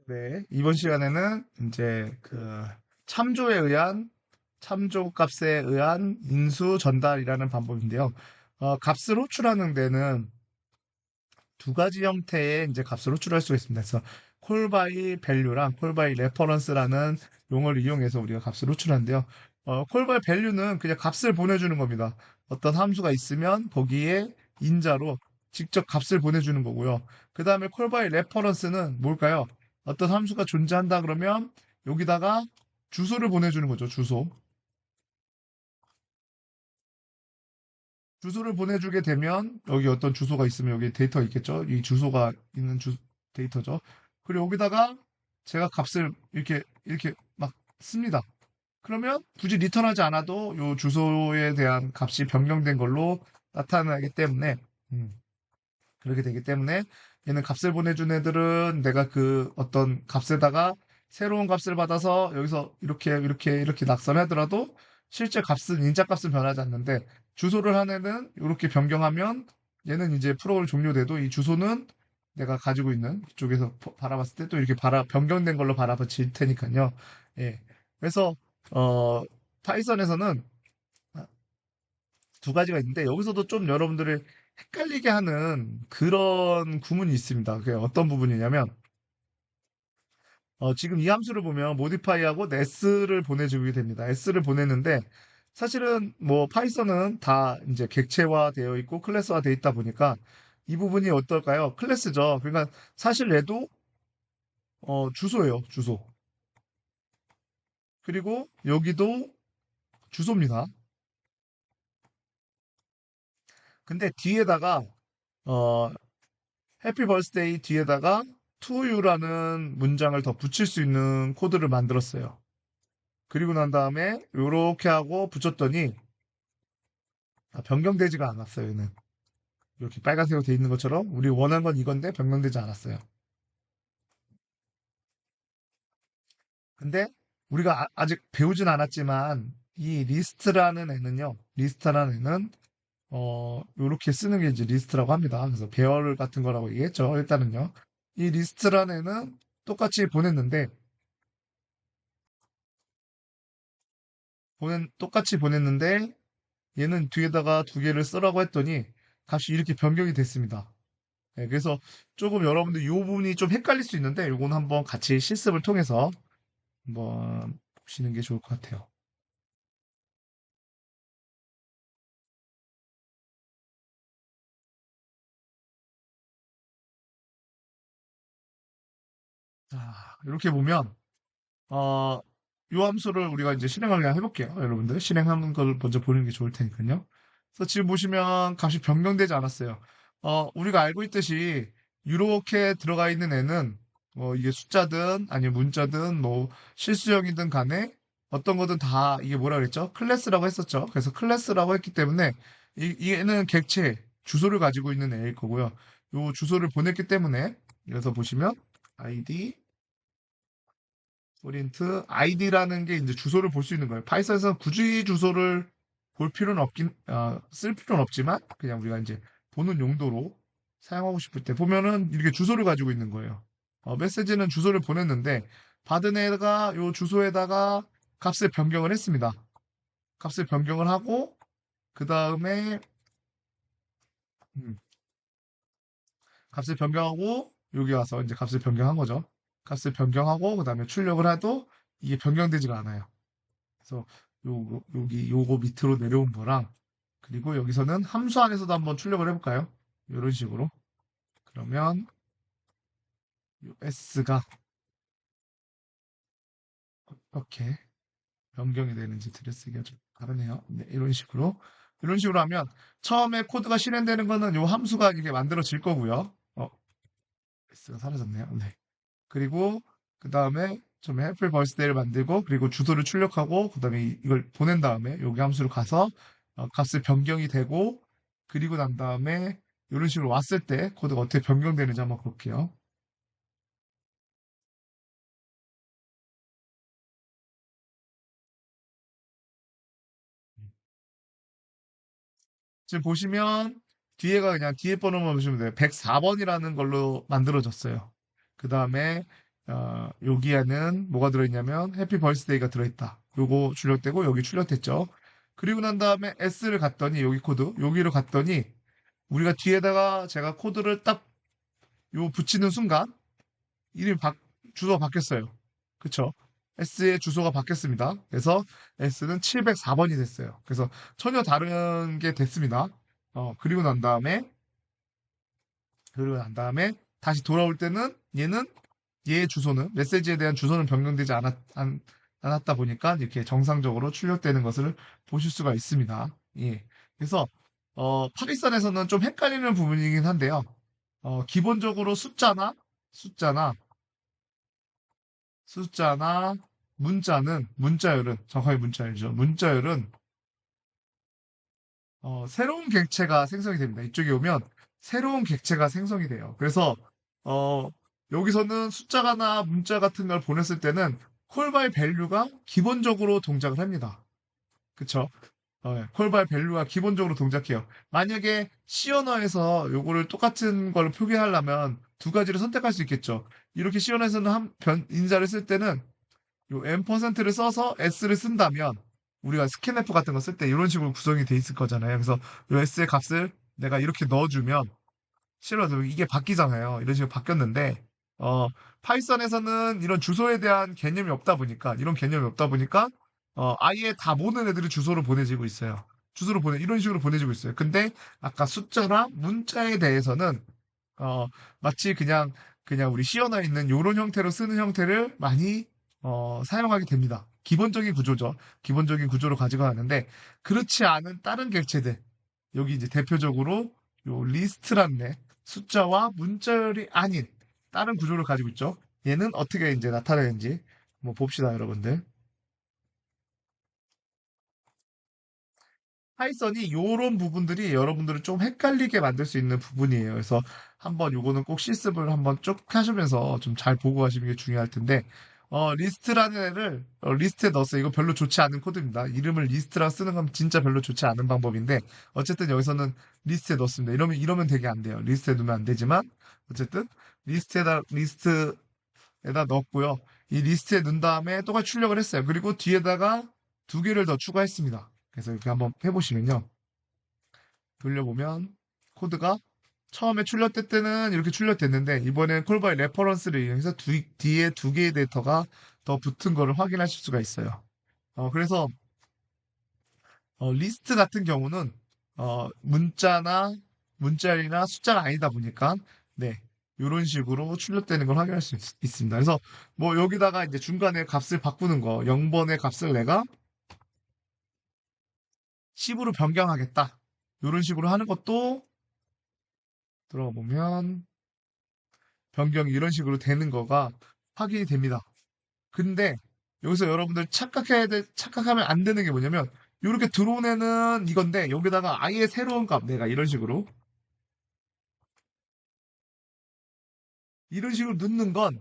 네, 이번 시간에는 이제 그 참조에 의한 참조 값에 의한 인수 전달이라는 방법인데요. 값을 호출하는 데는 두 가지 형태의 이제 값을 호출할 수가 있습니다. 그래서 콜 바이 밸류랑 콜 바이 레퍼런스라는 용어를 이용해서 우리가 값을 호출하는데요. 콜 바이 밸류는 그냥 값을 보내주는 겁니다. 어떤 함수가 있으면 거기에 인자로 직접 값을 보내주는 거고요. 그 다음에 콜 바이 레퍼런스는 뭘까요? 어떤 함수가 존재한다 그러면 여기다가 주소를 보내주는 거죠. 주소. 주소를 보내주게 되면 여기 어떤 주소가 있으면 여기 데이터가 있겠죠. 이 주소가 있는 데이터죠. 그리고 여기다가 제가 값을 이렇게 막 씁니다. 그러면 굳이 리턴하지 않아도 이 주소에 대한 값이 변경된 걸로 나타나기 때문에 그렇게 되기 때문에 얘는 값을 보내준 애들은 내가 그 어떤 값에다가 새로운 값을 받아서 여기서 이렇게 낙선하더라도 실제 값은 인자 값은 변하지 않는데 주소를 한 애는 이렇게 변경하면 얘는 이제 프로그램 종료돼도 이 주소는 내가 가지고 있는 이쪽에서 바라봤을 때 또 이렇게 변경된 걸로 바라봐질 테니까요. 예. 그래서 파이썬에서는 두 가지가 있는데 여기서도 좀 여러분들을 헷갈리게 하는 그런 구문이 있습니다. 그게 어떤 부분이냐면 지금 이 함수를 보면 modify하고 s를 보내주게 됩니다. s를 보냈는데 사실은 뭐 파이썬은 다 이제 객체화 되어 있고 클래스화 되어 있다 보니까 이 부분이 어떨까요? 클래스죠. 그러니까 사실 얘도 주소예요. 주소. 그리고 여기도 주소입니다. 근데 뒤에다가 어, 해피 버스데이 뒤에다가 to you라는 문장을 더 붙일 수 있는 코드를 만들었어요. 그리고 난 다음에 요렇게 하고 붙였더니 변경되지가 않았어요. 얘는 이렇게 빨간색으로 돼 있는 것처럼 우리 원하는 건 이건데 변경되지 않았어요. 근데 우리가 직 배우진 않았지만 이 리스트라는 애는요. 리스트라는 애는 요렇게 쓰는 게 이제 리스트라고 합니다. 그래서 배열 같은 거라고 얘기했죠. 일단은요. 이 리스트라는 애는 똑같이 보냈는데 똑같이 보냈는데 얘는 뒤에다가 두 개를 쓰라고 했더니 값이 이렇게 변경이 됐습니다. 네, 그래서 조금 여러분들 이 부분이 좀 헷갈릴 수 있는데 요거는 한번 같이 실습을 통해서 한번 보시는 게 좋을 것 같아요. 자, 이렇게 보면 어, 요 함수를 우리가 이제 실행을 그냥 해볼게요. 여러분들 실행하는 걸 먼저 보는 게 좋을 테니까요. 그래서 지금 보시면 값이 변경되지 않았어요. 우리가 알고 있듯이 이렇게 들어가 있는 애는 이게 숫자든 아니면 문자든 뭐 실수형이든 간에 어떤 거든 다 이게 뭐라 그랬죠? 클래스라고 했었죠. 그래서 클래스라고 했기 때문에 얘는 객체 주소를 가지고 있는 애일 거고요. 요 주소를 보냈기 때문에 그래서 보시면 id 포린트 아이디라는 게 이제 주소를 볼 수 있는 거예요. 파이썬에서 굳이 주소를 볼 필요는 쓸 필요는 없지만 그냥 우리가 이제 보는 용도로 사용하고 싶을 때 보면은 이렇게 주소를 가지고 있는 거예요. 메시지는 주소를 보냈는데 받은 애가 요 주소에다가 값을 변경을 했습니다. 값을 변경을 하고 그 다음에 값을 변경하고 여기 와서 이제 값을 변경한 거죠. 값을 변경하고 그 다음에 출력을 해도 이게 변경되지가 않아요. 그래서 여기 요거 밑으로 내려온 거랑 그리고 여기서는 함수 안에서도 한번 출력을 해볼까요? 이런 식으로. 그러면 s가 어떻게 변경이 되는지 들여쓰기가 좀 다르네요. 네, 이런 식으로 하면 처음에 코드가 실행되는 거는 요 함수가 이게 만들어질 거고요. s가 사라졌네요. 네. 그리고 그 다음에 좀 해플 벌스데이를 만들고 그리고 주소를 출력하고 그 다음에 이걸 보낸 다음에 여기 함수로 가서 값을 변경이 되고 그리고 난 다음에 이런 식으로 왔을 때 코드가 어떻게 변경되는지 한번 볼게요. 지금 보시면 뒤에가 그냥 뒤에 번호만 보시면 돼요. 104번이라는 걸로 만들어졌어요. 그 다음에 여기에는 뭐가 들어있냐면 해피 벌스데이가 들어있다. 요거 출력되고 여기 출력됐죠. 그리고 난 다음에 S를 갔더니 여기 코드 여기로 갔더니 우리가 뒤에다가 제가 코드를 딱 요 붙이는 순간 이름이 주소가 바뀌었어요. 그쵸? S의 주소가 바뀌었습니다. 그래서 S는 704번이 됐어요. 그래서 전혀 다른 게 됐습니다. 그리고 난 다음에 다시 돌아올 때는 얘의 주소는 메시지에 대한 주소는 변경되지 않았다 보니까 이렇게 정상적으로 출력되는 것을 보실 수가 있습니다. 예. 그래서 파이썬에서는 좀 헷갈리는 부분이긴 한데요. 기본적으로 숫자나 숫자나 문자열은 정확하게 문자열이죠. 문자열은 새로운 객체가 생성이 됩니다. 이쪽에 오면 새로운 객체가 생성이 돼요. 그래서 어, 여기서는 숫자나 문자 같은 걸 보냈을 때는 콜바이 밸류가 기본적으로 동작을 합니다. 그쵸? 콜바이 밸류가 기본적으로 동작해요. 만약에 C 언어에서 요거를 똑같은 걸 표기하려면 두 가지를 선택할 수 있겠죠. 이렇게 C 언어에서는 인자를 쓸 때는 요 %를 써서 s를 쓴다면 우리가 스캔F 같은 거 쓸 때 이런 식으로 구성이 돼 있을 거잖아요. 그래서 요 s의 값을 내가 이렇게 넣어주면 실어서 이게 바뀌잖아요. 이런 식으로 바뀌었는데 어, 파이썬에서는 이런 주소에 대한 개념이 없다 보니까 이런 개념이 없다 보니까 아예 다 모든 애들이 주소를 보내지고 있어요. 이런 식으로 보내지고 있어요. 근데 아까 숫자나 문자에 대해서는 어, 마치 그냥 우리 C 언어에 있는 이런 형태로 쓰는 형태를 많이 사용하게 됩니다. 기본적인 구조죠. 기본적인 구조로 가지고 가는데 그렇지 않은 다른 객체들 여기 이제 대표적으로 요 리스트라는 애 숫자와 문자열이 아닌 다른 구조를 가지고 있죠. 얘는 어떻게 이제 나타내는지 한번 봅시다, 여러분들. 파이썬이 요런 부분들이 여러분들을 좀 헷갈리게 만들 수 있는 부분이에요. 그래서 한번 요거는 꼭 실습을 한번 쭉 하시면서 좀 잘 보고 가시는 게 중요할 텐데, 리스트라는 애를 리스트에 넣었어요. 이거 별로 좋지 않은 코드입니다. 이름을 리스트라 쓰는 건 진짜 별로 좋지 않은 방법인데, 어쨌든 여기서는 리스트에 넣었습니다. 이러면 되게 안 돼요. 리스트에 넣으면 안 되지만, 어쨌든 리스트에다 넣었고요. 이 리스트에 넣은 다음에 똑같이 출력을 했어요. 그리고 뒤에다가 두 개를 더 추가했습니다. 그래서 이렇게 한번 해보시면요. 돌려보면 코드가 처음에 출력될 때는 이렇게 출력됐는데 이번엔 콜바이 레퍼런스를 이용해서 뒤에 두 개의 데이터가 더 붙은 거를 확인하실 수가 있어요. 그래서 리스트 같은 경우는 문자나 숫자가 아니다 보니까 네 이런 식으로 출력되는 걸 확인할 수 있습니다. 그래서 뭐 여기다가 이제 중간에 값을 바꾸는 거 0번의 값을 내가 10으로 변경하겠다. 이런 식으로 하는 것도 들어보면 변경이 이런 식으로 되는 거가 확인이 됩니다. 근데 여기서 여러분들 착각하면 안 되는 게 뭐냐면 이렇게 들어온 애는 이건데 여기다가 아예 새로운 값 내가 이런 식으로 넣는 건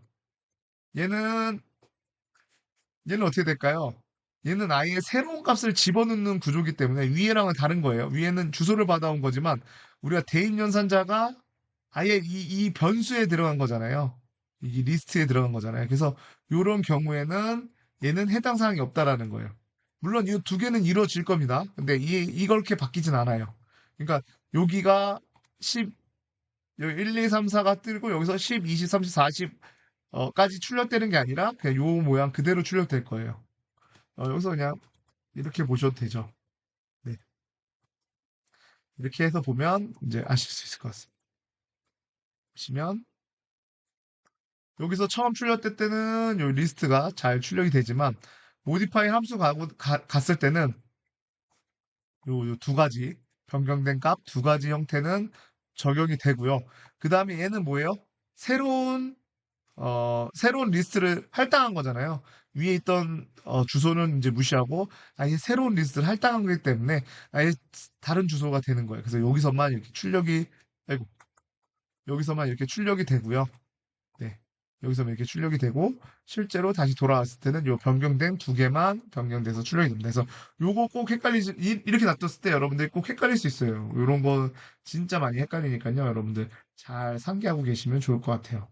얘는 얘는 어떻게 될까요? 얘는 아예 새로운 값을 집어넣는 구조기 때문에 위에랑은 다른 거예요. 위에는 주소를 받아온 거지만 우리가 대입 연산자가 아예 이 변수에 들어간 거잖아요. 이 리스트에 들어간 거잖아요. 그래서 이런 경우에는 얘는 해당 사항이 없다라는 거예요. 물론 이 두 개는 이루어질 겁니다. 근데 이걸 이렇게 바뀌진 않아요. 그러니까 여기가 10, 여기 1, 2, 3, 4가 뜨고 여기서 10, 20, 30, 40 까지 출력되는 게 아니라 그냥 요 모양 그대로 출력될 거예요. 여기서 그냥 이렇게 보셔도 되죠. 네. 이렇게 해서 보면 이제 아실 수 있을 것 같습니다. 보시면 여기서 처음 출력될 때는 요 리스트가 잘 출력이 되지만 모디파이 함수 갔을 때는 요 두 가지 변경된 값 두 가지 형태는 적용이 되고요. 그 다음에 얘는 뭐예요? 새로운 새로운 리스트를 할당한 거잖아요. 위에 있던 주소는 이제 무시하고 아예 새로운 리스트를 할당한 거기 때문에 아예 다른 주소가 되는 거예요. 그래서 아이고, 여기서만 이렇게 출력이 되고요. 네. 여기서만 이렇게 출력이 되고 실제로 다시 돌아왔을 때는 요 변경된 두 개만 변경돼서 출력이 됩니다. 그래서 요거 꼭 이렇게 놔뒀을 때 여러분들이 꼭 헷갈릴 수 있어요. 요런 거 진짜 많이 헷갈리니까요. 여러분들 잘 상기하고 계시면 좋을 것 같아요.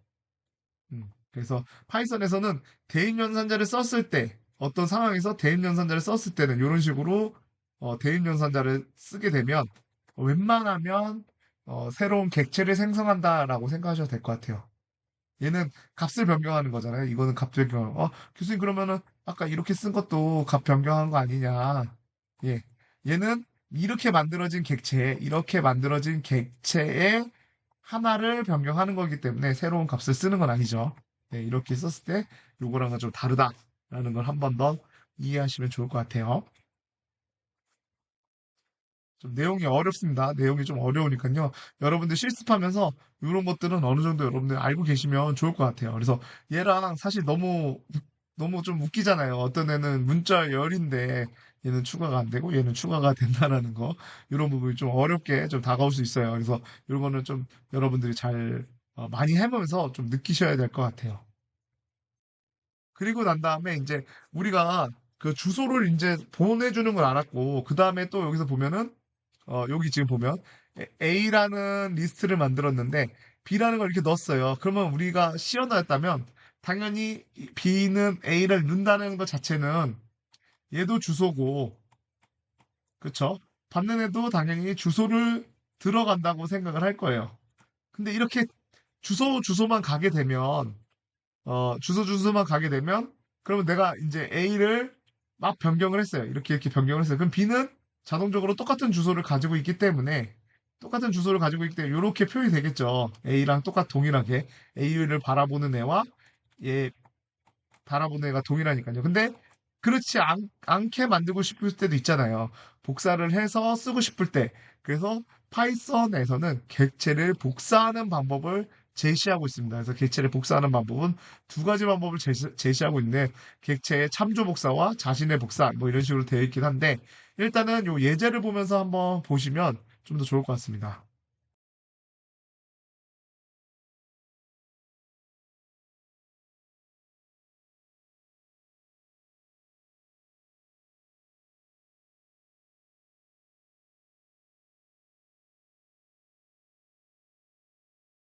음. 그래서 파이썬에서는 대입연산자를 썼을 때, 어떤 상황에서 대입연산자를 썼을 때는 이런 식으로 대입연산자를 쓰게 되면 웬만하면 새로운 객체를 생성한다라고 생각하셔도 될 것 같아요. 얘는 값을 변경하는 거잖아요. 이거는 값 변경. 교수님 그러면은 아까 이렇게 쓴 것도 값 변경한 거 아니냐? 예. 얘는 이렇게 만들어진 객체의 하나를 변경하는 거기 때문에 새로운 값을 쓰는 건 아니죠. 네, 이렇게 썼을 때 요거랑은 좀 다르다라는 걸 한 번 더 이해하시면 좋을 것 같아요. 좀 내용이 어렵습니다. 내용이 좀 어려우니까요. 여러분들 실습하면서 이런 것들은 어느 정도 여러분들 알고 계시면 좋을 것 같아요. 그래서 얘랑 사실 너무 좀 웃기잖아요. 어떤 애는 문자 열인데 얘는 추가가 안 되고 얘는 추가가 된다라는 거. 이런 부분이 좀 어렵게 좀 다가올 수 있어요. 그래서 이런 거는 좀 여러분들이 잘 많이 해보면서 좀 느끼셔야 될 것 같아요. 그리고 난 다음에 이제 우리가 그 주소를 이제 보내주는 걸 알았고, 그 다음에 또 여기서 보면은 여기 지금 보면 A라는 리스트를 만들었는데 B라는 걸 이렇게 넣었어요. 그러면 우리가 씌워넣었다면 당연히 B는 A를 넣는다는 것 자체는 얘도 주소고, 그쵸? 받는 애도 당연히 주소를 들어간다고 생각을 할 거예요. 근데 이렇게 주소만 가게 되면 주소만 가게 되면, 그러면 내가 이제 A를 막 변경을 했어요. 이렇게 변경을 했어요. 그럼 B는 자동적으로 똑같은 주소를 가지고 있기 때문에 이렇게 표현이 되겠죠. A랑 동일하게 A를 바라보는 애와 얘 바라보는 애가 동일하니까요. 근데 그렇지 않게 만들고 싶을 때도 있잖아요. 복사를 해서 쓰고 싶을 때. 그래서 파이썬에서는 객체를 복사하는 방법을 제시하고 있습니다. 그래서 객체를 복사하는 방법은 두 가지 방법을 제시하고 있는데, 객체의 참조 복사와 자신의 복사 뭐 이런 식으로 되어 있긴 한데, 일단은 요 예제를 보면서 한번 보시면 좀 더 좋을 것 같습니다.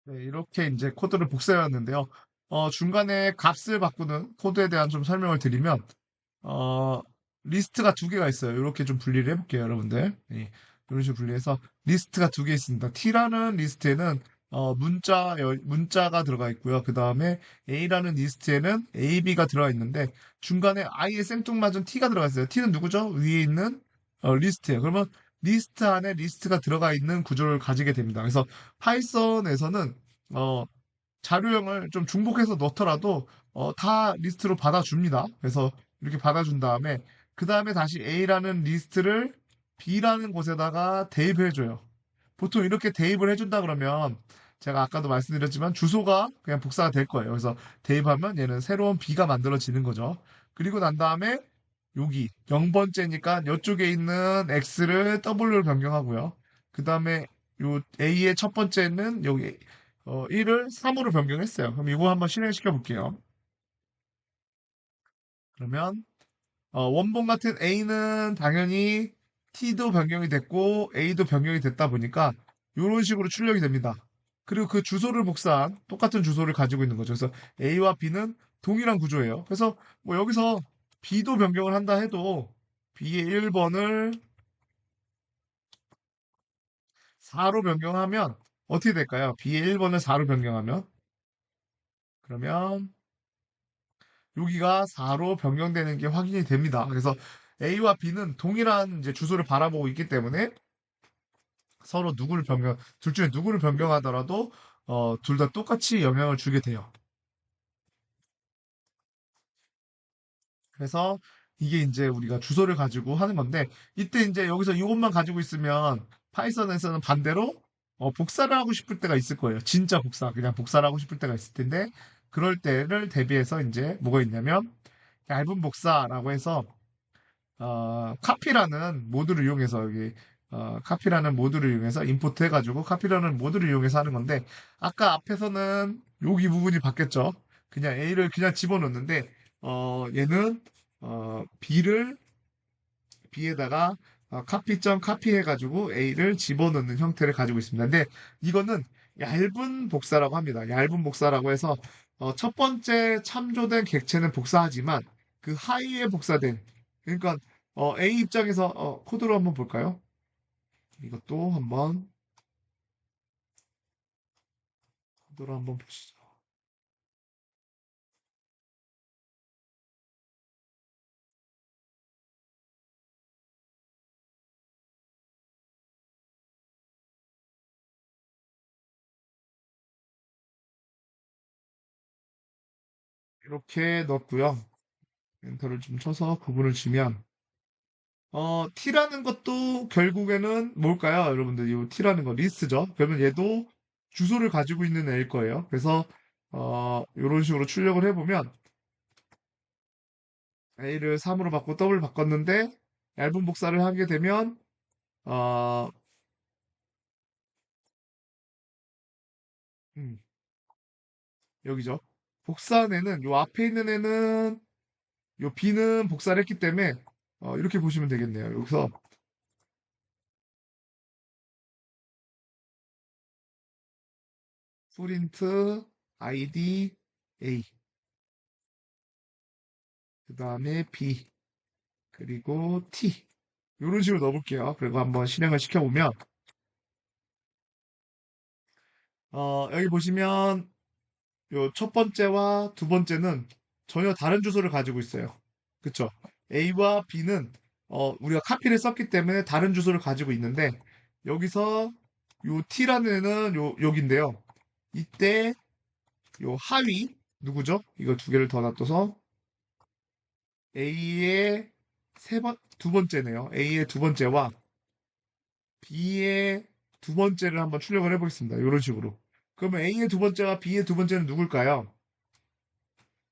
네, 이렇게 이제 코드를 복사해 왔는데요. 중간에 값을 바꾸는 코드에 대한 좀 설명을 드리면, 어, 리스트가 두 개가 있어요. 이렇게 좀 분리를 해볼게요, 여러분들. 예, 이런 식으로 분리해서 리스트가 두 개 있습니다. T라는 리스트에는 문자가 들어가 있고요. 그 다음에 A라는 리스트에는 AB가 들어가 있는데 중간에 I의 생뚱맞은 T가 들어가 있어요. T는 누구죠? 위에 있는 리스트예요. 그러면 리스트 안에 리스트가 들어가 있는 구조를 가지게 됩니다. 그래서 파이썬에서는 어, 자료형을 좀 중복해서 넣더라도 다 리스트로 받아줍니다. 그래서 이렇게 받아준 다음에 그 다음에 다시 A라는 리스트를 B라는 곳에다가 대입해줘요. 보통 이렇게 대입을 해준다 그러면 제가 아까도 말씀드렸지만 주소가 그냥 복사가 될 거예요. 그래서 대입하면 얘는 새로운 B가 만들어지는 거죠. 그리고 난 다음에 여기 0번째니까 이쪽에 있는 X를 W로 변경하고요. 그 다음에 요 A의 첫 번째는 여기 1을 3으로 변경했어요. 그럼 이거 한번 실행시켜 볼게요. 그러면 원본 같은 A는 당연히 T도 변경이 됐고 A도 변경이 됐다 보니까 이런 식으로 출력이 됩니다. 그리고 그 주소를 복사한 똑같은 주소를 가지고 있는 거죠. 그래서 A와 B는 동일한 구조예요. 그래서 뭐 여기서 B도 변경을 한다 해도 B의 1번을 4로 변경하면 어떻게 될까요? B의 1번을 4로 변경하면 그러면 여기가 4로 변경되는 게 확인이 됩니다. 그래서 A와 B는 동일한 이제 주소를 바라보고 있기 때문에 둘 중에 누구를 변경하더라도 둘 다 똑같이 영향을 주게 돼요. 그래서 이게 이제 우리가 주소를 가지고 하는 건데, 이때 이제 여기서 이것만 가지고 있으면 파이썬에서는 반대로 복사를 하고 싶을 때가 있을 거예요. 진짜 그냥 복사를 하고 싶을 때가 있을 텐데, 그럴 때를 대비해서 이제 뭐가 있냐면 얇은 복사라고 해서 카피라는 모드를 이용해서 카피라는 모드를 이용해서 임포트 해가지고 카피라는 모드를 이용해서 하는 건데, 아까 앞에서는 여기 부분이 바뀌었죠. 그냥 A를 그냥 집어넣는데 얘는 B에다가 카피점 카피 해가지고 A를 집어넣는 형태를 가지고 있습니다. 근데 이거는 얇은 복사라고 합니다. 얇은 복사라고 해서 첫 번째 참조된 객체는 복사하지만 그 하위에 복사된, 그러니까 A 입장에서 코드로 한번 볼까요? 이것도 한번 코드로 한번 보시죠. 이렇게 넣었고요. 엔터를 좀 쳐서 구분을 주면 t라는 것도 결국에는 뭘까요? 여러분들 이 t라는 거 리스트죠. 그러면 얘도 주소를 가지고 있는 애일 거예요. 그래서 이런 식으로 출력을 해보면 a를 3으로 바꾸고 더블 바꿨는데 얇은 복사를 하게 되면 어, 음, 여기죠. 복사한 애는 요 앞에 있는 애는 요 b는 복사를 했기 때문에 이렇게 보시면 되겠네요. 여기서 프린트 id a 그 다음에 b 그리고 t 이런 식으로 넣어볼게요. 그리고 한번 실행을 시켜보면 여기 보시면 요 첫 번째와 두 번째는 전혀 다른 주소를 가지고 있어요. 그쵸? A와 B는 우리가 카피를 썼기 때문에 다른 주소를 가지고 있는데 여기서 요 T라는 애는 여기인데요. 이때 요 하위 누구죠? 이거 두 개를 더 놔둬서 A의 두 번째네요. A의 두 번째와 B의 두 번째를 한번 출력을 해보겠습니다. 이런 식으로. 그러면 A의 두 번째와 B의 두 번째는 누굴까요?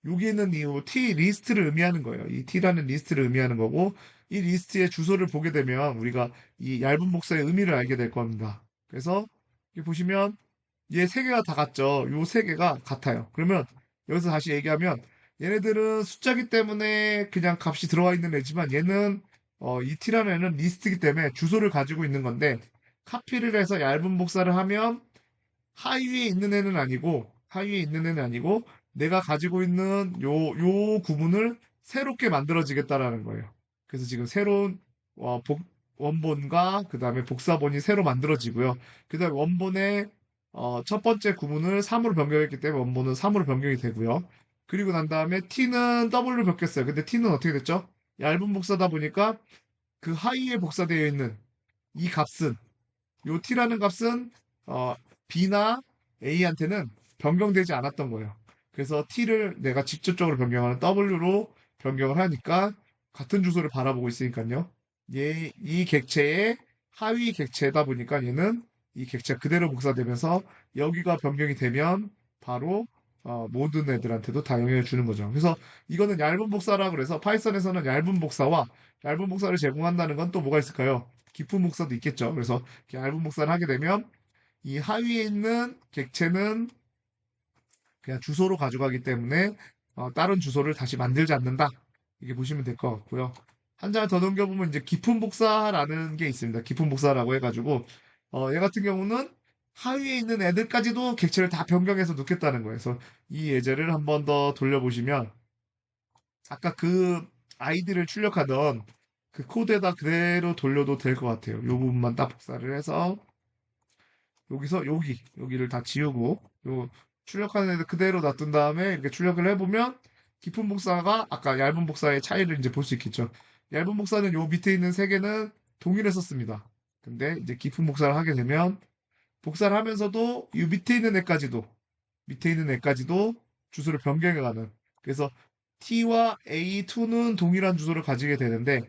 여기에는 이 T 리스트를 의미하는 거예요. 이 T라는 리스트를 의미하는 거고, 이 리스트의 주소를 보게 되면 우리가 이 얇은 복사의 의미를 알게 될 겁니다. 그래서 여기 보시면 얘 세 개가 다 같죠. 요 세 개가 같아요. 그러면 여기서 다시 얘기하면 얘네들은 숫자기 때문에 그냥 값이 들어와 있는 애지만 얘는 이 T라는 애는 리스트이기 때문에 주소를 가지고 있는 건데 카피를 해서 얇은 복사를 하면 하위에 있는 애는 아니고, 내가 가지고 있는 요 구문을 새롭게 만들어지겠다라는 거예요. 그래서 지금 새로운, 원본과 그 다음에 복사본이 새로 만들어지고요. 그 다음에 원본의, 첫 번째 구문을 3으로 변경했기 때문에 원본은 3으로 변경이 되고요. 그리고 난 다음에 t는 w로 바뀌었어요. 근데 t는 어떻게 됐죠? 얇은 복사다 보니까 그 하위에 복사되어 있는 이 값은 요 t라는 값은 어, b나 a한테는 변경되지 않았던 거예요. 그래서 t를 내가 직접적으로 변경하는 w로 변경을 하니까 같은 주소를 바라보고 있으니까요. 이 객체의 하위 객체다 보니까 얘는 이 객체가 그대로 복사되면서 여기가 변경이 되면 바로 모든 애들한테도 다 영향을 주는 거죠. 그래서 이거는 얇은 복사라 그래서 파이썬에서는 얇은 복사와 얇은 복사를 제공한다는 건 또 뭐가 있을까요? 깊은 복사도 있겠죠. 그래서 이렇게 얇은 복사를 하게 되면 이 하위에 있는 객체는 그냥 주소로 가져가기 때문에 다른 주소를 다시 만들지 않는다. 이렇게 보시면 될 것 같고요. 한 장을 더 넘겨보면 이제 깊은 복사라는 게 있습니다. 깊은 복사라고 해가지고 얘 같은 경우는 하위에 있는 애들까지도 객체를 다 변경해서 넣겠다는 거예요. 그래서 이 예제를 한 번 더 돌려보시면 아까 그 아이디를 출력하던 그 코드에다 그대로 돌려도 될 것 같아요. 요 부분만 딱 복사를 해서 여기서 여기를 다 지우고 요 출력하는 애들 그대로 놔둔 다음에 이렇게 출력을 해보면 깊은 복사가 아까 얇은 복사의 차이를 이제 볼 수 있겠죠. 얇은 복사는 요 밑에 있는 세 개는 동일했었습니다. 근데 이제 깊은 복사를 하게 되면 복사를 하면서도 이 밑에 있는 애까지도 주소를 변경해가는. 그래서 T와 A2는 동일한 주소를 가지게 되는데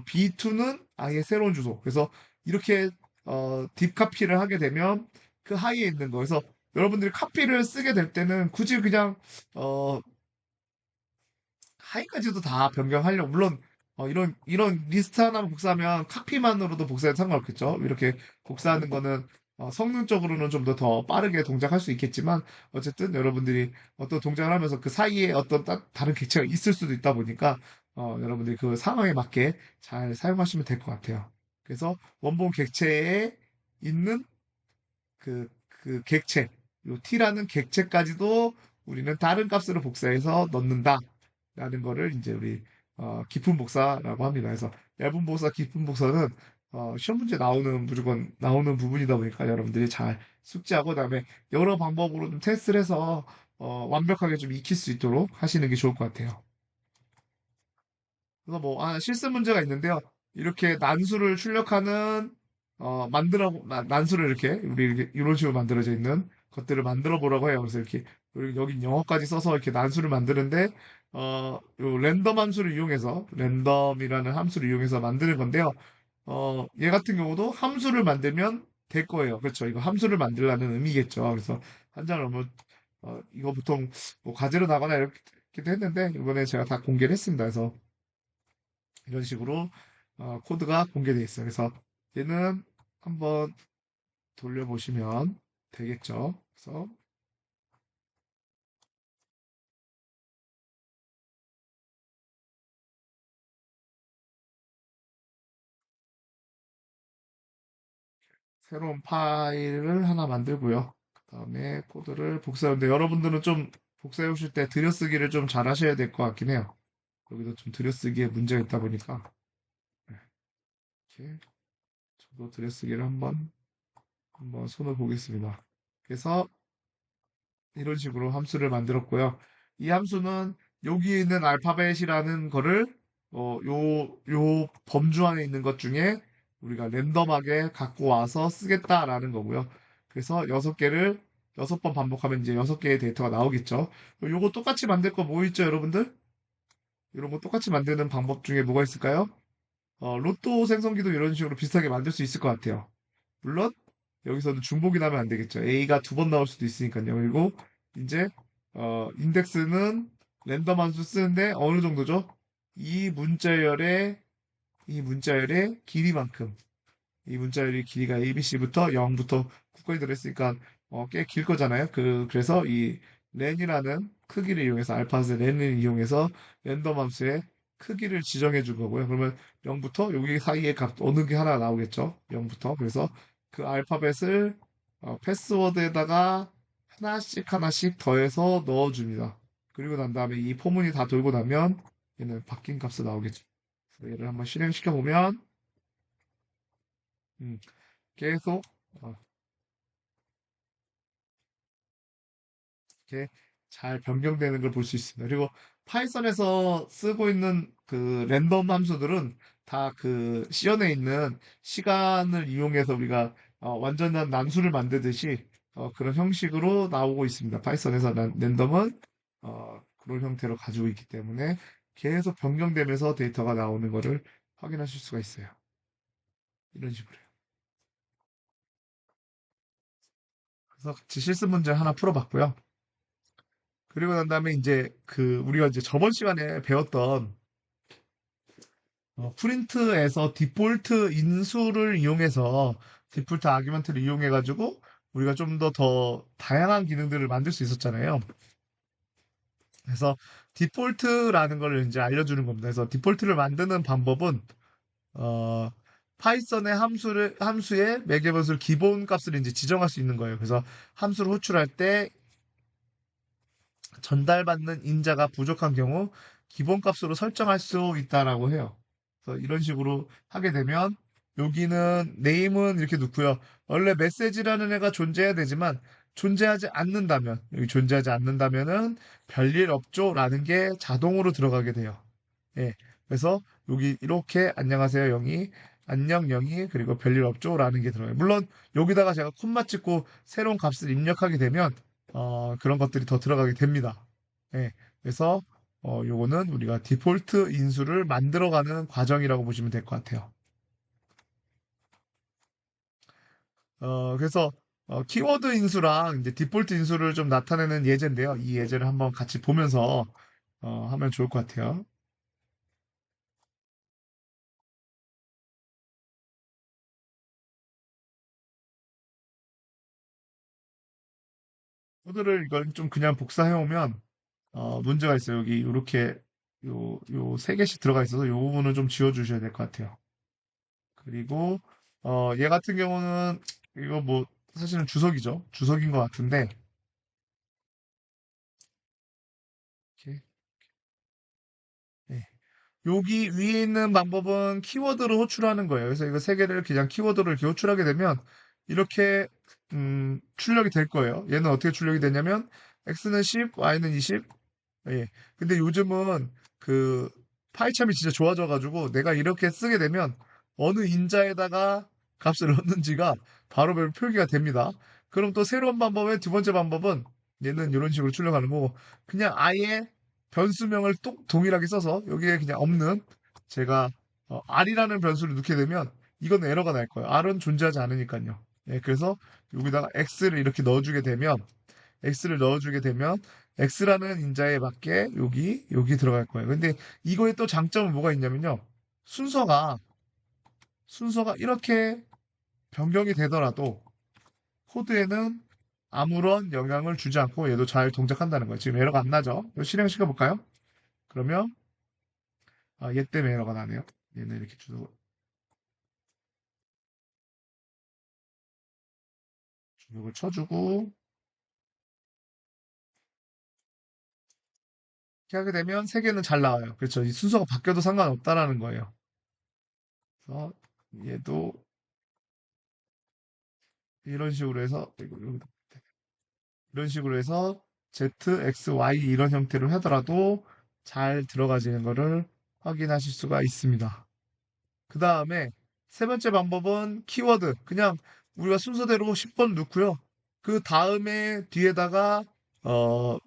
B2는 아예 새로운 주소. 그래서 이렇게 딥카피를 하게 되면 그 하위에 있는 거. 그래서 여러분들이 카피를 쓰게 될 때는 굳이 그냥 어, 하위까지도 다 변경하려고. 물론 이런 리스트 하나만 복사하면 카피만으로도 복사해도 상관없겠죠. 이렇게 복사하는 거는 성능적으로는 좀 더 빠르게 동작할 수 있겠지만 어쨌든 여러분들이 어떤 동작을 하면서 그 사이에 어떤 다른 객체가 있을 수도 있다 보니까 여러분들이 그 상황에 맞게 잘 사용하시면 될 것 같아요. 그래서 원본 객체에 있는 그 객체, 요 T라는 객체까지도 우리는 다른 값으로 복사해서 넣는다. 라는 거를 이제 우리 깊은 복사라고 합니다. 그래서 얇은 복사, 깊은 복사는 시험 문제 나오는 무조건 나오는 부분이다 보니까 여러분들이 잘 숙지하고 그다음에 여러 방법으로 좀 테스트를 해서 완벽하게 좀 익힐 수 있도록 하시는 게 좋을 것 같아요. 그래서 뭐 실습 문제가 있는데요. 이렇게 난수를 출력하는 난수를 이렇게 우리 이렇게 이런 식으로 만들어져 있는 것들을 만들어 보라고 해요. 그래서 이렇게 여기 영어까지 써서 이렇게 난수를 만드는데 요 랜덤 함수를 이용해서 랜덤이라는 함수를 이용해서 만드는 건데요. 얘 같은 경우도 함수를 만들면 될 거예요. 그렇죠. 이거 함수를 만들라는 의미겠죠. 그래서 한 장을 너무 이거 보통 뭐 과제로 나거나 이렇게도 했는데 이번에 제가 다 공개를 했습니다. 그래서 이런 식으로 코드가 공개되어 있어요. 그래서 얘는 한번 돌려보시면 되겠죠. 그래서 새로운 파일을 하나 만들고요. 그 다음에 코드를 복사하는데 여러분들은 좀 복사해 오실 때 들여쓰기를 좀 잘 하셔야 될 것 같긴 해요. 여기도 좀 들여쓰기에 문제가 있다 보니까 네, 이렇게 저도 들여쓰기를 한번 손을 보겠습니다. 그래서 이런 식으로 함수를 만들었고요. 이 함수는 여기 있는 알파벳이라는 거를 요 범주 안에 있는 것 중에 우리가 랜덤하게 갖고 와서 쓰겠다라는 거고요. 그래서 6개를 6번 반복하면 이제 6개의 데이터가 나오겠죠. 요거 똑같이 만들 거 뭐 있죠, 여러분들? 이런 거 똑같이 만드는 방법 중에 뭐가 있을까요? 로또 생성기도 이런 식으로 비슷하게 만들 수 있을 것 같아요. 물론 여기서는 중복이 나면 안 되겠죠. A가 2번 나올 수도 있으니까요. 그리고 이제 인덱스는 랜덤 함수 쓰는데 어느 정도죠? 이 문자열의 이 문자열의 길이만큼 이 문자열의 길이가 ABC부터 0부터 9까지 들어있으니까 꽤 길 거잖아요. 그래서 이 렌이라는 크기를 이용해서 알파벳 렌을 이용해서 랜덤 함수의 크기를 지정해 준 거고요. 그러면 0부터 여기 사이에 값 어느 게 하나 나오겠죠. 0부터. 그래서 그 알파벳을 패스워드에다가 하나씩 하나씩 더해서 넣어줍니다. 그리고 난 다음에 이 포문이 다 돌고 나면 얘는 바뀐 값이 나오겠죠. 그래서 얘를 한번 실행시켜 보면 음, 계속 어, 이렇게 잘 변경되는 걸 볼 수 있습니다. 그리고 파이썬에서 쓰고 있는 그 랜덤 함수들은 다 그 시연에 있는 시간을 이용해서 우리가 완전한 난수를 만들듯이 그런 형식으로 나오고 있습니다. 파이썬에서 랜덤은 그런 형태로 가지고 있기 때문에 계속 변경되면서 데이터가 나오는 것을 확인하실 수가 있어요. 이런 식으로요. 그래서 같이 실습 문제 하나 풀어봤고요. 그리고 난 다음에 이제 우리가 이제 저번 시간에 배웠던 프린트에서 디폴트 인수를 이용해서 디폴트 아규먼트를 이용해 가지고 우리가 좀 더 다양한 기능들을 만들 수 있었잖아요. 그래서 디폴트라는 걸 이제 알려주는 겁니다. 그래서 디폴트를 만드는 방법은 어, 파이썬의 함수에 매개변수를 기본 값을 이제 지정할 수 있는 거예요. 그래서 함수를 호출할 때 전달받는 인자가 부족한 경우 기본값으로 설정할 수 있다라고 해요. 그래서 이런 식으로 하게 되면 여기는 네임은 이렇게 놓고요. 원래 메시지라는 애가 존재해야 되지만 존재하지 않는다면 여기 존재하지 않는다면은 별일 없죠라는 게 자동으로 들어가게 돼요. 예. 그래서 여기 이렇게 안녕하세요 영이 안녕 영이 그리고 별일 없죠라는 게 들어가요. 물론 여기다가 제가 콤마 찍고 새로운 값을 입력하게 되면 그런 것들이 더 들어가게 됩니다. 예. 그래서 요거는 우리가 디폴트 인수를 만들어가는 과정이라고 보시면 될 것 같아요. 그래서 키워드 인수랑 이제 디폴트 인수를 좀 나타내는 예제인데요. 이 예제를 한번 같이 보면서 하면 좋을 것 같아요. 코드를 이걸 좀 그냥 복사해 오면 문제가 있어요. 여기 이렇게 요 세 개씩 들어가 있어서 요 부분을 좀 지워 주셔야 될 것 같아요. 그리고 얘 같은 경우는 이거 뭐 사실은 주석이죠. 주석인 것 같은데 이렇게. 네. 여기 위에 있는 방법은 키워드로 호출하는 거예요. 그래서 이거 세 개를 그냥 키워드로 이렇게 호출하게 되면 이렇게 출력이 될 거예요. 얘는 어떻게 출력이 되냐면 x는 10, y는 20. 예. 근데 요즘은 그 파이참이 진짜 좋아져가지고 내가 이렇게 쓰게 되면 어느 인자에다가 값을 넣는지가 바로 표기가 됩니다. 그럼 또 새로운 방법의 두 번째 방법은 얘는 이런 식으로 출력하는 거고 그냥 아예 변수명을 똑 동일하게 써서 여기에 그냥 없는 제가 r이라는 변수를 넣게 되면 이건 에러가 날 거예요. r은 존재하지 않으니까요. 예, 그래서 여기다가 x를 이렇게 넣어주게 되면 x를 넣어주게 되면 x라는 인자에 맞게 여기 들어갈 거예요. 근데 이거의 또 장점은 뭐가 있냐면요. 순서가 순서가 이렇게 변경이 되더라도 코드에는 아무런 영향을 주지 않고 얘도 잘 동작한다는 거예요. 지금 에러가 안 나죠? 이거 실행시켜 볼까요? 그러면 얘 때문에 에러가 나네요. 얘는 이렇게 주먹을 쳐주고 이렇게 하게 되면 세 개는 잘 나와요. 그렇죠? 이 순서가 바뀌어도 상관없다라는 거예요. 그래서 얘도 이런 식으로 해서 이런 식으로 해서 Z, X, Y 이런 형태로 하더라도 잘 들어가지는 것을 확인하실 수가 있습니다. 그 다음에 세 번째 방법은 키워드. 그냥 우리가 순서대로 10번 넣고요. 그 다음에 뒤에다가 어,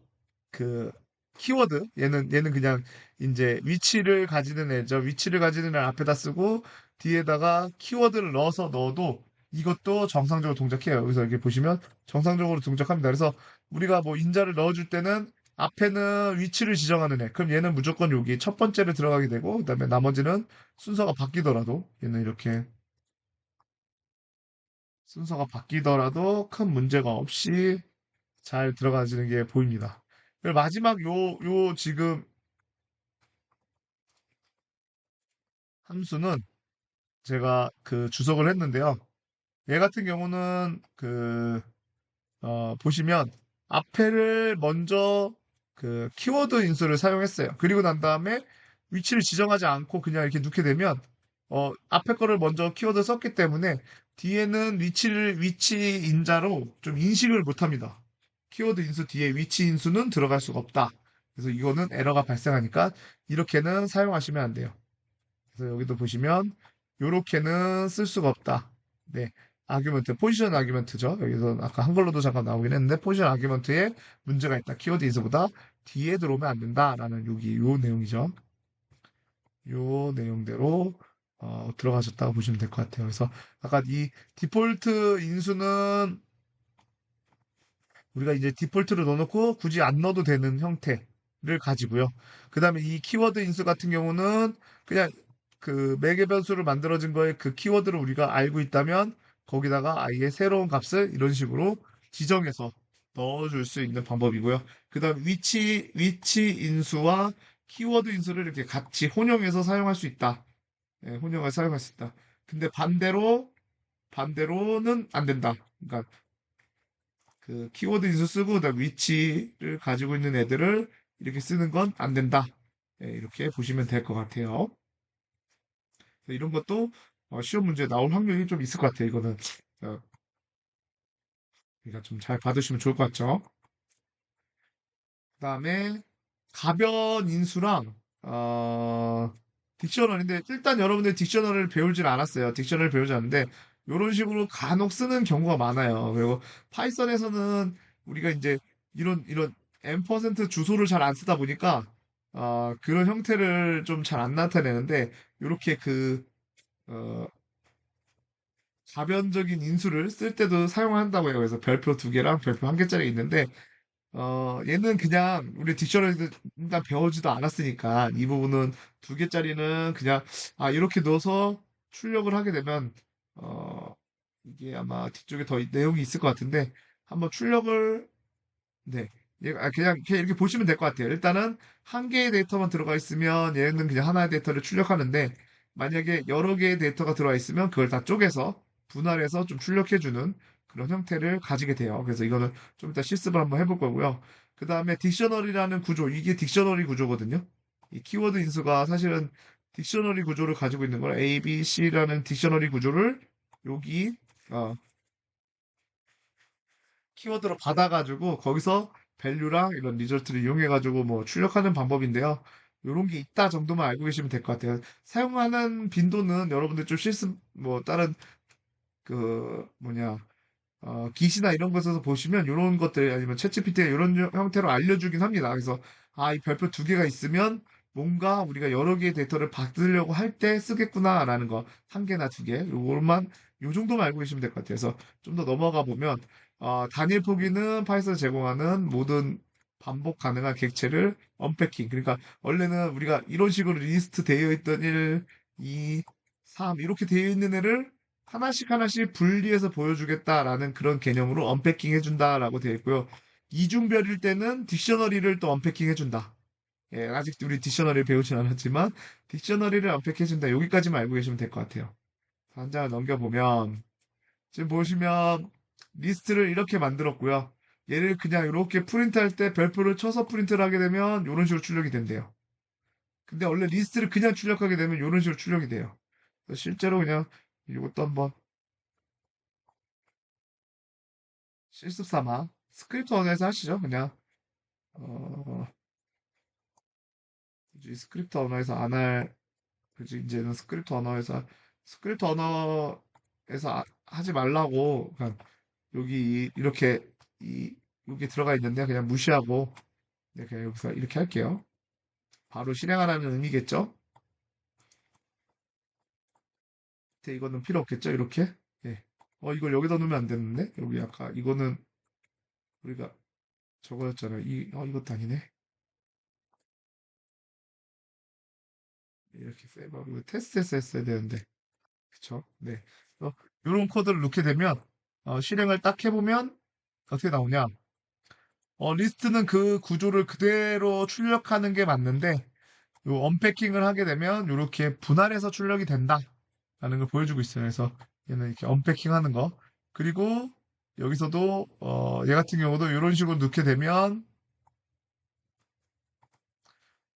그 키워드 얘는 그냥 이제 위치를 가지는 애죠. 위치를 가지는 애 앞에다 쓰고 뒤에다가 키워드를 넣어도 이것도 정상적으로 동작해요. 여기서 이렇게 보시면 정상적으로 동작합니다. 그래서 우리가 뭐 인자를 넣어줄 때는 앞에는 위치를 지정하는 애. 그럼 얘는 무조건 여기 첫 번째를 들어가게 되고 그다음에 나머지는 순서가 바뀌더라도 얘는 이렇게 순서가 바뀌더라도 큰 문제가 없이 잘 들어가지는 게 보입니다. 그리고 마지막 요 지금 함수는 제가 그 주석을 했는데요. 얘 같은 경우는 보시면 앞에를 먼저 그 키워드 인수를 사용했어요. 그리고 난 다음에 위치를 지정하지 않고 그냥 이렇게 넣게 되면 앞에 거를 먼저 키워드 썼기 때문에 뒤에는 위치 인자로 좀 인식을 못 합니다. 키워드 인수 뒤에 위치 인수는 들어갈 수가 없다. 그래서 이거는 에러가 발생하니까 이렇게는 사용하시면 안 돼요. 그래서 여기도 보시면 요렇게는 쓸 수가 없다. 네. 아규먼트, 포지션 아규먼트죠. 여기서 아까 한글로도 잠깐 나오긴 했는데 포지션 아규먼트에 문제가 있다. 키워드 인서보다 뒤에 들어오면 안 된다라는 요 내용이죠. 요 내용대로 들어가셨다고 보시면 될 것 같아요. 그래서 아까 이 디폴트 인수는 우리가 이제 디폴트로 넣어놓고 굳이 안 넣어도 되는 형태를 가지고요. 그 다음에 이 키워드 인수 같은 경우는 그냥 그 매개 변수를 만들어진 거에 그 키워드를 우리가 알고 있다면 거기다가 아예 새로운 값을 이런 식으로 지정해서 넣어줄 수 있는 방법이고요. 그 다음 위치 인수와 키워드 인수를 이렇게 같이 혼용해서 사용할 수 있다. 예, 혼용해서 사용할 수 있다. 근데 반대로는 안 된다. 그러니까 그 키워드 인수 쓰고 그다음 위치를 가지고 있는 애들을 이렇게 쓰는 건 안 된다. 예, 이렇게 보시면 될 것 같아요. 이런 것도 시험 문제에 나올 확률이 좀 있을 것 같아요. 이거는 그러니까 좀 잘 받으시면 좋을 것 같죠. 그다음에 가변 인수랑 딕셔너리인데 일단 여러분들 딕셔너리를 배울진 않았어요. 딕셔너리를 배우지 않는데 이런 식으로 간혹 쓰는 경우가 많아요. 그리고 파이썬에서는 우리가 이제 이런 M% 주소를 잘 안 쓰다 보니까 그런 형태를 좀 잘 안 나타내는데 이렇게 어, 가변적인 인수를 쓸 때도 사용한다고 해요. 그래서 별표 두 개랑 별표 한 개짜리 있는데 얘는 그냥 우리 딕셔너리 일단 배우지도 않았으니까 이 부분은 두 개짜리는 그냥 이렇게 넣어서 출력을 하게 되면 어, 이게 아마 뒤쪽에 더 내용이 있을 것 같은데 한번 출력을 네. 그냥 이렇게 보시면 될 것 같아요. 일단은 한 개의 데이터만 들어가 있으면 얘는 그냥 하나의 데이터를 출력하는데 만약에 여러 개의 데이터가 들어가 있으면 그걸 다 쪼개서 분할해서 좀 출력해주는 그런 형태를 가지게 돼요. 그래서 이거는 좀 이따 실습을 한번 해볼 거고요. 그 다음에 딕셔너리라는 구조, 이게 딕셔너리 구조거든요. 이 키워드 인수가 사실은 딕셔너리 구조를 가지고 있는 거라 A, B, C라는 딕셔너리 구조를 여기 키워드로 받아가지고 거기서 밸류랑 이런 리절트를 이용해가지고 뭐 출력하는 방법인데요. 요런 게 있다 정도만 알고 계시면 될 것 같아요. 사용하는 빈도는 여러분들 좀 실습, 뭐 다른 그 뭐냐 기시나 이런 곳에서 보시면 이런 것들 아니면 챗GPT가 이런 형태로 알려주긴 합니다. 그래서 이 별표 두 개가 있으면 뭔가 우리가 여러 개의 데이터를 받으려고 할 때 쓰겠구나라는 거 한 개나 두 개, 요것만 요 정도만 알고 계시면 될 것 같아요. 그래서 좀 더 넘어가 보면 단일 포기는 파이썬 제공하는 모든 반복 가능한 객체를 언패킹. 그러니까 원래는 우리가 이런 식으로 리스트 되어 있던 1, 2, 3 이렇게 되어 있는 애를 하나씩 하나씩 분리해서 보여주겠다라는 그런 개념으로 언패킹 해준다라고 되어 있고요. 이중별일 때는 딕셔너리를 또 언패킹 해준다. 예, 아직 우리 딕셔너리를 배우진 않았지만 딕셔너리를 언패킹 해준다. 여기까지만 알고 계시면 될 것 같아요. 한 장을 넘겨보면 지금 보시면 리스트를 이렇게 만들었고요. 얘를 그냥 이렇게 프린트할 때 별표를 쳐서 프린트를 하게 되면 이런 식으로 출력이 된대요. 근데 원래 리스트를 그냥 출력하게 되면 이런 식으로 출력이 돼요. 그래서 실제로 그냥 이것도 한번 실습 삼아 스크립트 언어에서 하시죠. 그냥 어, 이제 스크립트 언어에서 안 할, 그지 이제는 스크립트 언어에서 하지 말라고 그냥 여기 이렇게 이 여기 들어가 있는데 그냥 무시하고 네, 그냥 여기서 이렇게 할게요. 바로 실행하라는 의미겠죠? 근데 이거는 필요 없겠죠? 이렇게. 예. 이걸 여기다 놓으면 안 되는데 여기 아까 이거는 우리가 저거였잖아요. 이것도 아니네. 이렇게 세이브하고 이거 테스트해서 했어야 되는데. 그쵸? 네. 이런 코드를 넣게 되면 실행을 딱 해보면 어떻게 나오냐? 리스트는 그 구조를 그대로 출력하는 게 맞는데 요 언패킹을 하게 되면 이렇게 분할해서 출력이 된다라는 걸 보여주고 있어요. 그래서 얘는 이렇게 언패킹하는 거. 그리고 여기서도 얘 같은 경우도 이런 식으로 넣게 되면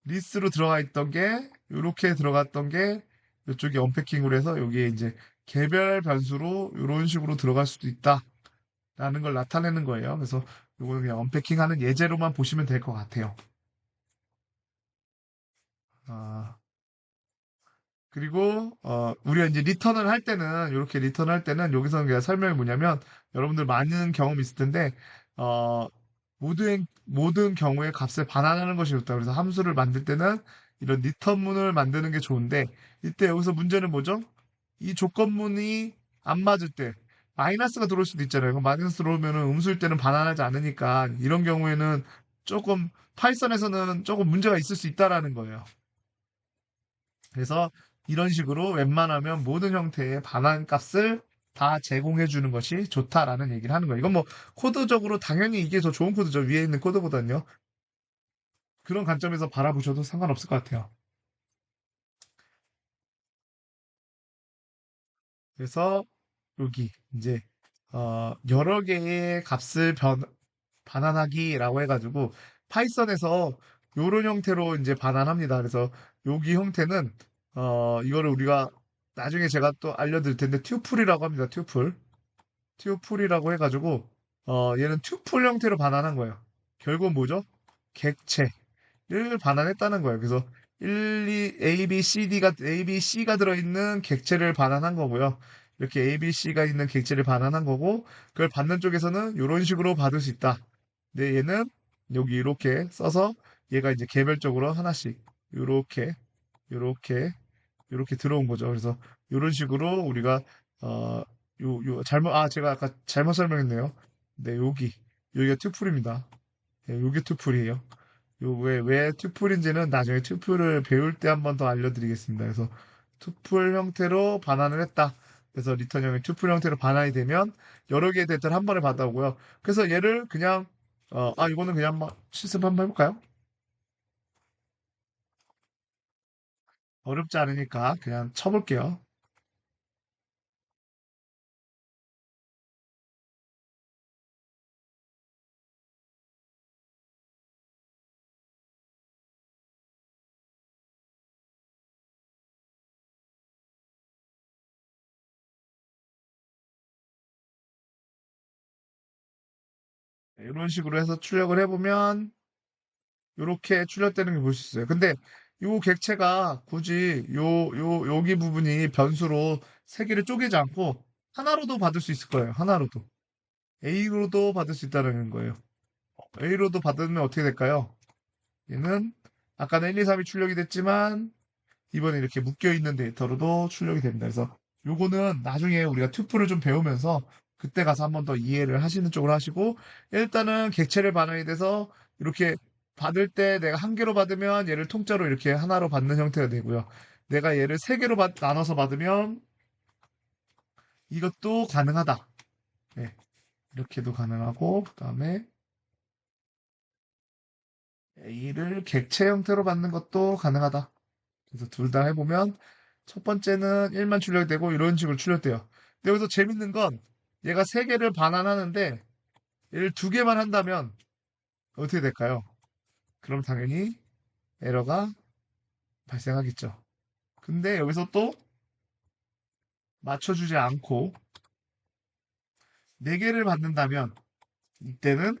리스트로 들어가 있던 게 이렇게 들어갔던 게 이쪽에 언패킹으로 해서 여기에 이제 개별 변수로 이런 식으로 들어갈 수도 있다라는 걸 나타내는 거예요. 그래서 이거는 그냥 언패킹하는 예제로만 보시면 될 것 같아요. 아, 그리고 우리가 이제 리턴을 할 때는 이렇게 리턴할 때는 여기서는 그냥 설명이 뭐냐면 여러분들 많은 경험이 있을 텐데 어, 모든 경우에 값을 반환하는 것이 좋다. 그래서 함수를 만들 때는 이런 리턴문을 만드는 게 좋은데 이때 여기서 문제는 뭐죠? 이 조건문이 안 맞을 때 마이너스가 들어올 수도 있잖아요. 그럼 마이너스 들어오면은 음수일 때는 반환하지 않으니까 이런 경우에는 조금 파이썬에서는 조금 문제가 있을 수 있다라는 거예요. 그래서 이런 식으로 웬만하면 모든 형태의 반환 값을 다 제공해 주는 것이 좋다라는 얘기를 하는 거예요. 이건 뭐 코드적으로 당연히 이게 더 좋은 코드죠. 위에 있는 코드보다는요. 그런 관점에서 바라보셔도 상관없을 것 같아요. 그래서 여기 이제 여러 개의 값을 반환하기라고 해가지고 파이썬에서 이런 형태로 이제 반환합니다. 그래서 여기 형태는 이거를 우리가 나중에 제가 또 알려드릴 텐데 튜플이라고 합니다. 튜플이라고 해가지고 얘는 튜플 형태로 반환한 거예요. 결국은 뭐죠? 객체를 반환했다는 거예요. 그래서 1, 2, A, B, C가 들어있는 객체를 반환한 거고요. 이렇게 A, B, C가 있는 객체를 반환한 거고 그걸 받는 쪽에서는 이런 식으로 받을 수 있다. 근데 얘는 여기 이렇게 써서 얘가 이제 개별적으로 하나씩 이렇게 이렇게 이렇게 들어온 거죠. 그래서 이런 식으로 우리가 어, 제가 아까 잘못 설명했네요. 네, 여기가 튜플입니다. 네, 요게 튜플이에요. 왜 튜플인지는 나중에 튜플을 배울 때 한번 더 알려드리겠습니다. 그래서 튜플 형태로 반환을 했다. 그래서 리턴형의 튜플 형태로 반환이 되면 여러 개의 데이터를 한 번에 받아오고요. 그래서 얘를 그냥 이거는 그냥 한번 실습 한번 해볼까요? 어렵지 않으니까 그냥 쳐볼게요. 이런 식으로 해서 출력을 해보면 이렇게 출력되는 게 볼 수 있어요. 근데 요 객체가 굳이 여기 부분이 변수로 세 개를 쪼개지 않고 하나로도 받을 수 있을 거예요. 하나로도. A로도 받을 수 있다는 거예요. A로도 받으면 어떻게 될까요? 얘는 아까는 1, 2, 3이 출력이 됐지만 이번에 이렇게 묶여있는 데이터로도 출력이 됩니다. 그래서 요거는 나중에 우리가 튜플을 좀 배우면서 그때 가서 한번 더 이해를 하시는 쪽으로 하시고 일단은 객체를 반영이 돼서 이렇게 받을 때 내가 한 개로 받으면 얘를 통째로 이렇게 하나로 받는 형태가 되고요. 내가 얘를 세 개로 나눠서 받으면 이것도 가능하다. 네, 이렇게도 가능하고 그다음에 A를 객체 형태로 받는 것도 가능하다. 그래서 둘 다 해보면 첫 번째는 1만 출력되고 이런 식으로 출력돼요. 근데 여기서 재밌는 건 얘가 세 개를 반환하는데 얘를 두 개만 한다면 어떻게 될까요? 그럼 당연히 에러가 발생하겠죠. 근데 여기서 또 맞춰주지 않고 네 개를 받는다면 이때는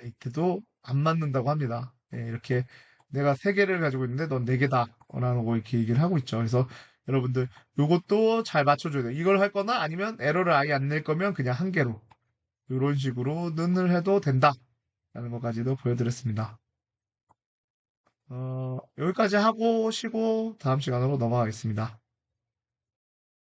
이때도 안 맞는다고 합니다. 네, 이렇게 내가 세 개를 가지고 있는데 넌 네 개다. 라고 이렇게 얘기를 하고 있죠. 그래서 여러분들 요것도 잘 맞춰줘야 돼요. 이걸 할 거나 아니면 에러를 아예 안 낼 거면 그냥 한 개로 이런 식으로 는을 해도 된다. 라는 것까지도 보여드렸습니다. 여기까지 하고 쉬고 다음 시간으로 넘어가겠습니다.